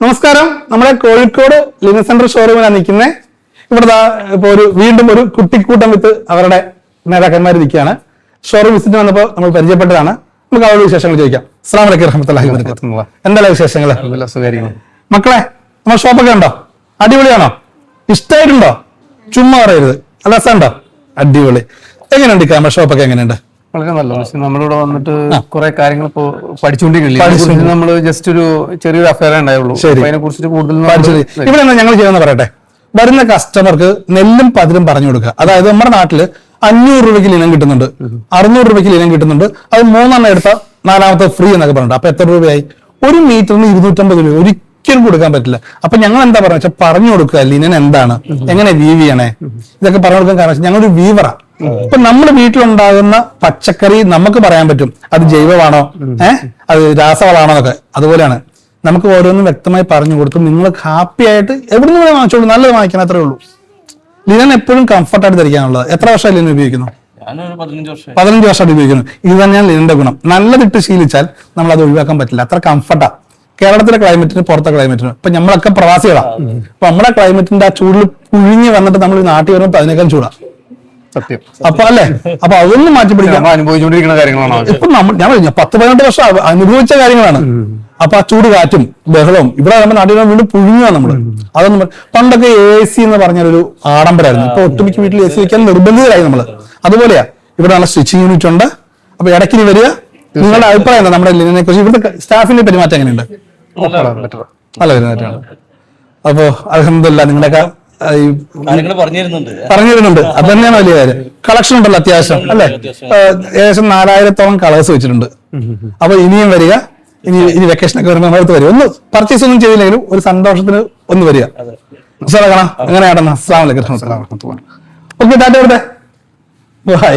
നമസ്കാരം. നമ്മുടെ Kozhikode linen centre ഷോറൂമിലാണ് നിൽക്കുന്നത്. ഇവിടെ ഇപ്പൊ വീണ്ടും ഒരു കുട്ടിക്കൂട്ടം വിത്ത് അവരുടെ നേതാക്കന്മാർ നിൽക്കുകയാണ്. ഷോറൂം വിസിറ്റ് വന്നപ്പോൾ നമ്മൾ പരിചയപ്പെട്ടതാണ്. നമുക്ക് അവരുടെ വിശേഷങ്ങൾ ചോദിക്കാം. അസ്സലാമു അലൈക്കും വറഹ്മത്തുള്ളാഹി വബറകാതുഹു. എന്തെല്ലാം വിശേഷങ്ങൾ? മക്കളെ, നമ്മുടെ ഷോപ്പൊക്കെ ഉണ്ടോ? അടിപൊളിയാണോ? ഇഷ്ടമായിട്ടുണ്ടോ? ചുമ്മാ പറയരുത്. അല്ല, രസമുണ്ടോ? അടിപൊളി. എങ്ങനെയുണ്ട് നമ്മുടെ ഷോപ്പൊക്കെ? എങ്ങനെയുണ്ട്? വളരെ നല്ല. പക്ഷെ നമ്മളിവിടെ വന്നിട്ട് കുറെ കാര്യങ്ങൾ ഇപ്പോ പഠിച്ചുകൊണ്ടിരിക്കില്ല. നമ്മള് ജസ്റ്റ് ഒരു ചെറിയൊരു അഫയർ ഉണ്ടായുള്ളൂ. അതിനെ കുറിച്ചിട്ട് കൂടുതൽ ഇവിടെ ഞങ്ങൾ ചെയ്യുന്ന പറയട്ടെ. വരുന്ന കസ്റ്റമർക്ക് നെല്ലും പതിരും പറഞ്ഞു കൊടുക്കുക. അതായത് നമ്മുടെ നാട്ടില് 500 രൂപയ്ക്ക് ലിനം കിട്ടുന്നുണ്ട്, 600 രൂപയ്ക്ക് ലിനം കിട്ടുന്നുണ്ട്. അത് 3 എണ്ണം എടുത്ത 4ാമത്തെ ഫ്രീ എന്നൊക്കെ പറഞ്ഞിട്ട്. അപ്പൊ എത്ര രൂപയായി? ഒരു മീറ്ററിന് 250 രൂപ. ഒരിക്കലും കൊടുക്കാൻ പറ്റില്ല. അപ്പൊ ഞങ്ങൾ എന്താ പറയുക വെച്ചാൽ പറഞ്ഞു കൊടുക്കുക ലിനൻ എന്താണ്, എങ്ങനെ വീവ് ചെയ്യണേ, ഇതൊക്കെ പറഞ്ഞു കൊടുക്കാൻ കാരണം ഞങ്ങളൊരു വീവറാ. ഇപ്പൊ നമ്മുടെ വീട്ടിലുണ്ടാകുന്ന പച്ചക്കറി നമുക്ക് പറയാൻ പറ്റും അത് ജൈവമാണോ, അത് രാസവളാണോ എന്നൊക്കെ. അതുപോലെയാണ് നമുക്ക് ഓരോന്നും വ്യക്തമായി പറഞ്ഞു കൊടുത്ത് നിങ്ങൾ ഹാപ്പി ആയിട്ട് എവിടുന്ന് കൂടെ വാങ്ങിച്ചോളൂ, നല്ലത് വാങ്ങിക്കണം, അത്രേ ഉള്ളൂ. ലിനൻ എപ്പോഴും കംഫർട്ടായിട്ട് ധരിക്കാനുള്ളത്. എത്ര വർഷമായി ലിനൻ ഉപയോഗിക്കുന്നു? 15 വർഷമായിട്ട് ഉപയോഗിക്കുന്നു. ഇത് തന്നെയാണ് ലിനന്റെ ഗുണം. നല്ലതിട്ട് ശീലിച്ചാൽ നമ്മൾ അത് ഒഴിവാക്കാൻ പറ്റില്ല. അത്ര കംഫർട്ടാ. കേരളത്തിലെ ക്ലൈമറ്റിന് പുറത്തെ ക്ലൈമറ്റിന് ഇപ്പൊ നമ്മളൊക്കെ പ്രവാസികളാ. അപ്പൊ നമ്മുടെ ക്ലൈമറ്റിന്റെ ആ ചൂടിൽ പുഴുങ്ങി വന്നിട്ട് നമ്മൾ നാട്ടിൽ വരുമ്പോൾ അതിനേക്കാൾ ചൂടാ. സത്യം. അപ്പൊ അല്ലേ, അപ്പൊ അതൊന്നും മാറ്റി പിടിക്കാൻ അനുഭവിച്ചുകൊണ്ടിരിക്കുന്ന കാര്യങ്ങളാണ്. ഇപ്പൊ ഞാൻ 10-12 വർഷം അനുഭവിച്ച കാര്യങ്ങളാണ്. അപ്പൊ ആ ചൂട് കാറ്റും ബഹളവും ഇവിടെ നമ്മുടെ നാട്ടിൽ വീണ്ടും പുഴുങ്ങുക നമ്മള്. അതൊന്നും പണ്ടൊക്കെ AC എന്ന് പറഞ്ഞൊരു ആഡംബരമായിരുന്നു. ഇപ്പൊ ഒട്ടുമിക്ക വീട്ടിൽ AC വെക്കാൻ നിർബന്ധിതരായി നമ്മള്. അതുപോലെയാ ഇവിടെ നല്ല സ്റ്റിച്ചിങ് യൂണിറ്റ് ഉണ്ട്. അപ്പൊ ഇടയ്ക്കിനി വരിക. നിങ്ങളുടെ അഭിപ്രായം എന്താ നമ്മുടെ ലിനനെ കുറിച്ച്? ഇവിടുത്തെ സ്റ്റാഫിന്റെ പെരുമാറ്റം എങ്ങനെയുണ്ട്? നല്ല പെരുമാറ്റമാണ്. അപ്പൊ അൽഹംദുലില്ലാ നിങ്ങളുടെയൊക്കെ പറഞ്ഞിരുന്നുണ്ട്. അത് തന്നെയാണ് വലിയ കാര്യം. കളക്ഷൻ ഉണ്ടല്ലോ അത്യാവശ്യം, അല്ലെ? ഏകദേശം 4000-ഓളം കളേഴ്സ് വെച്ചിട്ടുണ്ട്. അപ്പൊ ഇനിയും വരിക. ഇനി വെക്കേഷനൊക്കെ വരുമ്പോൾ നമ്മളടുത്ത് വരിക. ഒന്ന് പർച്ചേസ് ഒന്നും ചെയ്തില്ലെങ്കിലും ഒരു സന്തോഷത്തിന് ഒന്ന് വരിക. കാണാം. എങ്ങനെയാണെന്ന്. അസ്സലാമു അലൈക്കും. ഓക്കെ, ടാറ്റ. ബൈ.